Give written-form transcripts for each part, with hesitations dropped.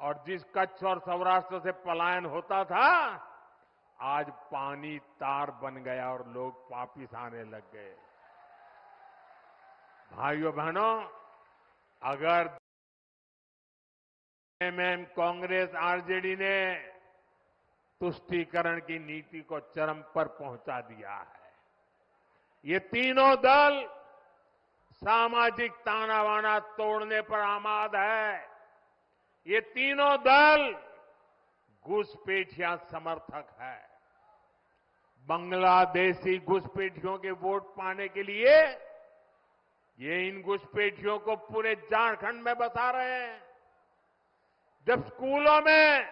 और जिस कच्छ और सौराष्ट्र से पलायन होता था, आज पानी तार बन गया और लोग वापिस आने लग गए। भाइयों बहनों, अगर एमएम, कांग्रेस, आरजेडी ने तुष्टीकरण की नीति को चरम पर पहुंचा दिया है, ये तीनों दल सामाजिक ताना बाना तोड़ने पर आमाद है। ये तीनों दल घुसपैठिया समर्थक है। बांग्लादेशी घुसपैठियों के वोट पाने के लिए ये इन घुसपैठियों को पूरे झारखंड में बसा रहे हैं। जब स्कूलों में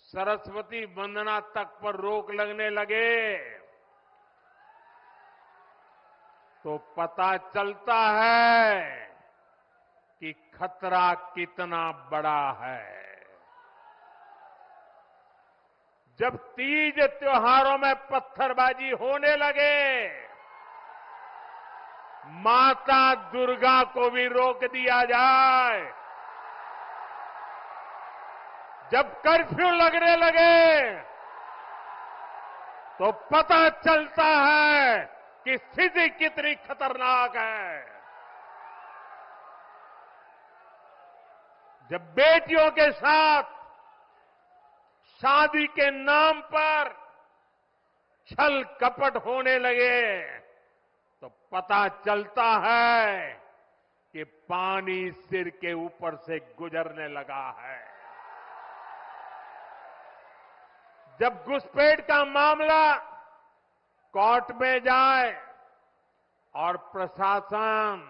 सरस्वती वंदना तक पर रोक लगने लगे तो पता चलता है कि खतरा कितना बड़ा है। जब तीज त्योहारों में पत्थरबाजी होने लगे, माता दुर्गा को भी रोक दिया जाए। जब कर्फ्यू लगने लगे तो पता चलता है कि स्थिति कितनी खतरनाक है। जब बेटियों के साथ शादी के नाम पर छल कपट होने लगे तो पता चलता है कि पानी सिर के ऊपर से गुजरने लगा है। जब घुसपैठ का मामला कोर्ट में जाए और प्रशासन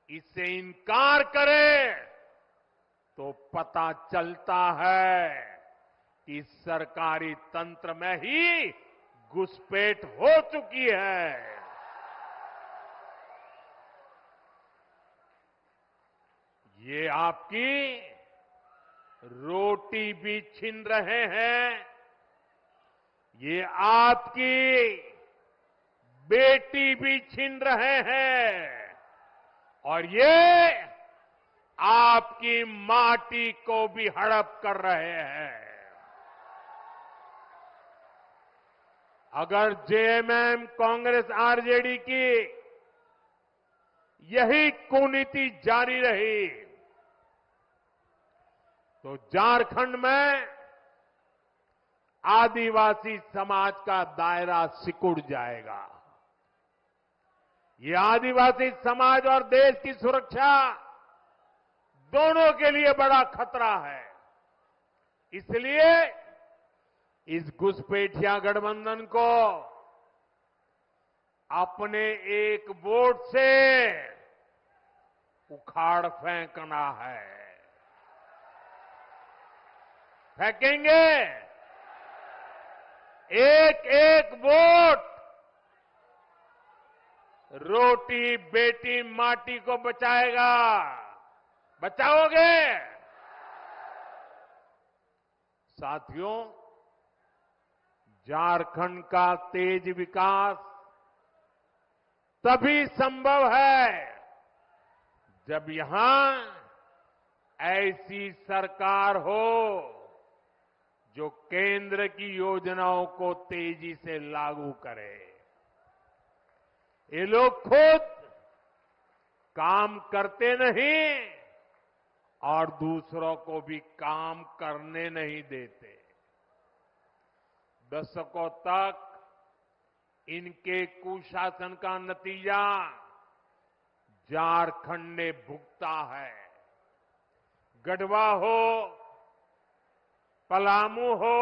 इससे इनकार करे तो पता चलता है कि सरकारी तंत्र में ही घुसपैठ हो चुकी है। ये आपकी रोटी भी छीन रहे हैं, ये आपकी बेटी भी छीन रहे हैं और ये आपकी माटी को भी हड़प कर रहे हैं। अगर जेएमएम, कांग्रेस, आरजेडी की यही कुनीति जारी रही तो झारखंड में आदिवासी समाज का दायरा सिकुड़ जाएगा। ये आदिवासी समाज और देश की सुरक्षा दोनों के लिए बड़ा खतरा है। इसलिए इस घुसपैठिया गठबंधन को अपने एक वोट से उखाड़ फेंकना है। फेंकेंगे। एक एक वोट रोटी बेटी माटी को बचाएगा। बचाओगे? साथियों, झारखंड का तेज विकास तभी संभव है जब यहां ऐसी सरकार हो जो केंद्र की योजनाओं को तेजी से लागू करे। ये लोग खुद काम करते नहीं और दूसरों को भी काम करने नहीं देते। दशकों तक इनके कुशासन का नतीजा झारखंड ने भुगता है। गढ़वा हो, पलामू हो,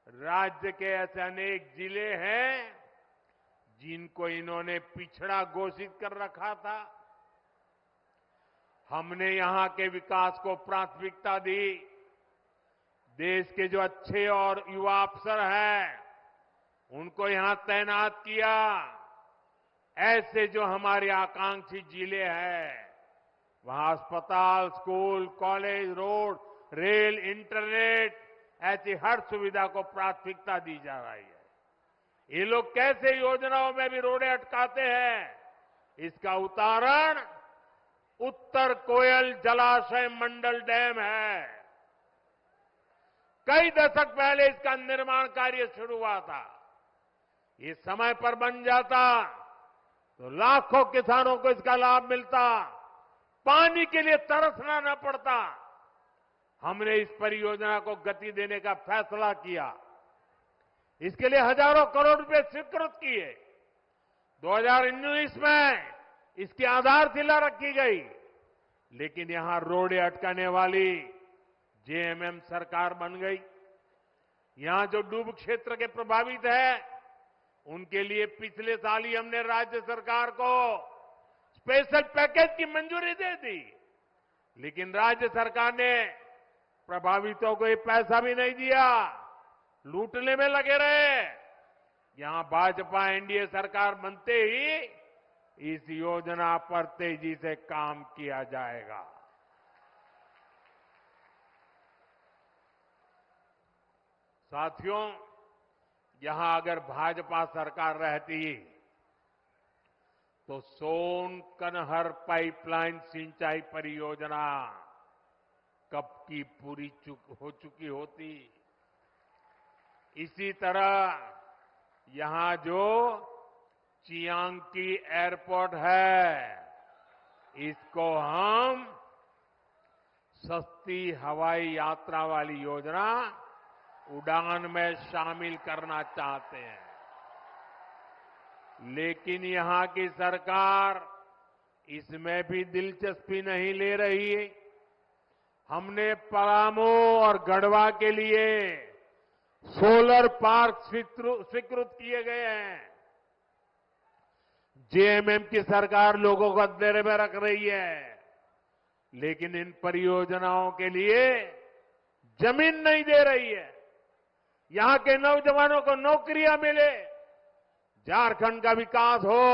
राज्य के ऐसे अनेक जिले हैं जिनको इन्होंने पिछड़ा घोषित कर रखा था। हमने यहां के विकास को प्राथमिकता दी। देश के जो अच्छे और युवा अफसर हैं उनको यहां तैनात किया। ऐसे जो हमारे आकांक्षी जिले हैं वहां अस्पताल, school, college, road, rail, internet, ऐसी हर सुविधा को प्राथमिकता दी जा रही है। ये लोग कैसे योजनाओं में भी रोड़े अटकाते हैं, इसका उदाहरण उत्तर कोयल जलाशय मंडल डैम है। कई दशक पहले इसका निर्माण कार्य शुरू हुआ था। ये समय पर बन जाता तो लाखों किसानों को इसका लाभ मिलता, पानी के लिए तरसना न पड़ता। हमने इस परियोजना को गति देने का फैसला किया। इसके लिए हजारों करोड़ रुपए स्वीकृत किए। 2019 में इसकी आधारशिला रखी गई, लेकिन यहां रोड़े अटकाने वाली जेएमएम सरकार बन गई। यहां जो डूब क्षेत्र के प्रभावित है, उनके लिए पिछले साल ही हमने राज्य सरकार को स्पेशल पैकेज की मंजूरी दे दी, लेकिन राज्य सरकार ने प्रभावितों को ये पैसा भी नहीं दिया, लूटने में लगे रहे। यहां भाजपा एनडीए सरकार बनते ही इस योजना पर तेजी से काम किया जाएगा। साथियों, यहां अगर भाजपा सरकार रहती तो सोन कनहर पाइपलाइन सिंचाई परियोजना कब की पूरी हो चुकी होती। इसी तरह यहां जो चियांकी एयरपोर्ट है, इसको हम सस्ती हवाई यात्रा वाली योजना उड़ान में शामिल करना चाहते हैं। लेकिन यहां की सरकार इसमें भी दिलचस्पी नहीं ले रही। हमने पलामू और गढ़वा के लिए सोलर पार्क स्वीकृत किए गए हैं। जेएमएम की सरकार लोगों को अंधेरे में रख रही है, लेकिन इन परियोजनाओं के लिए जमीन नहीं दे रही है। यहां के नौजवानों को नौकरियां मिले, झारखंड का विकास हो,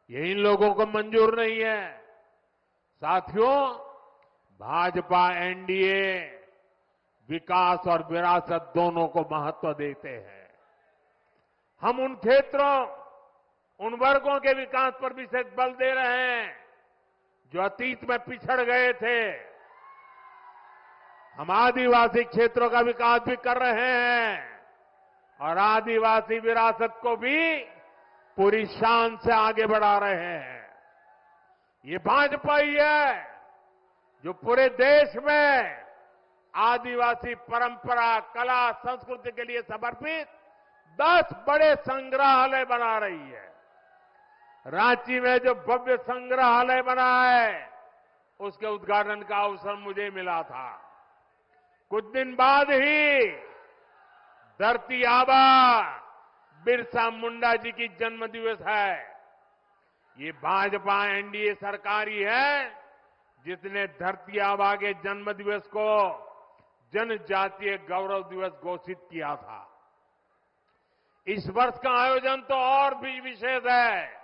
ये इन लोगों को मंजूर नहीं है। साथियों, भाजपा एनडीए विकास और विरासत दोनों को महत्व देते हैं। हम उन क्षेत्रों, उन वर्गों के विकास पर विशेष बल दे रहे हैं जो अतीत में पिछड़ गए थे। हम आदिवासी क्षेत्रों का विकास भी कर रहे हैं और आदिवासी विरासत को भी पूरी शान से आगे बढ़ा रहे हैं। ये भाजपा ही है जो पूरे देश में आदिवासी परंपरा, कला, संस्कृति के लिए समर्पित 10 बड़े संग्रहालय बना रही है। रांची में जो भव्य संग्रहालय बना है, उसके उद्घाटन का अवसर मुझे मिला था। कुछ दिन बाद ही धरती आबा बिरसा मुंडा जी की जन्म दिवस है। ये भाजपा एनडीए सरकार ही है जिसने धरती आबा के जन्म दिवस को जनजातीय गौरव दिवस घोषित किया था। इस वर्ष का आयोजन तो और भी विशेष है।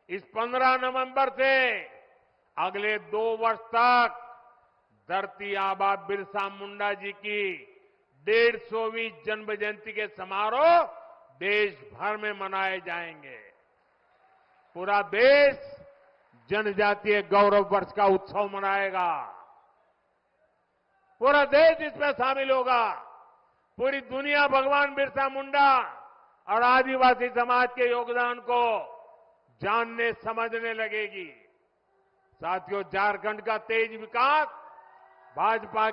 इस 15 नवंबर से अगले 2 वर्ष तक धरती आबा बिरसा मुंडा जी की 150वीं जन्म जयंती के समारोह देश भर में मनाए जाएंगे। पूरा देश जनजातीय गौरव वर्ष का उत्सव मनाएगा। पूरा देश इसमें शामिल होगा। पूरी दुनिया भगवान बिरसा मुंडा और आदिवासी समाज के योगदान को जानने समझने लगेगी। साथियों, झारखंड का तेज विकास भाजपा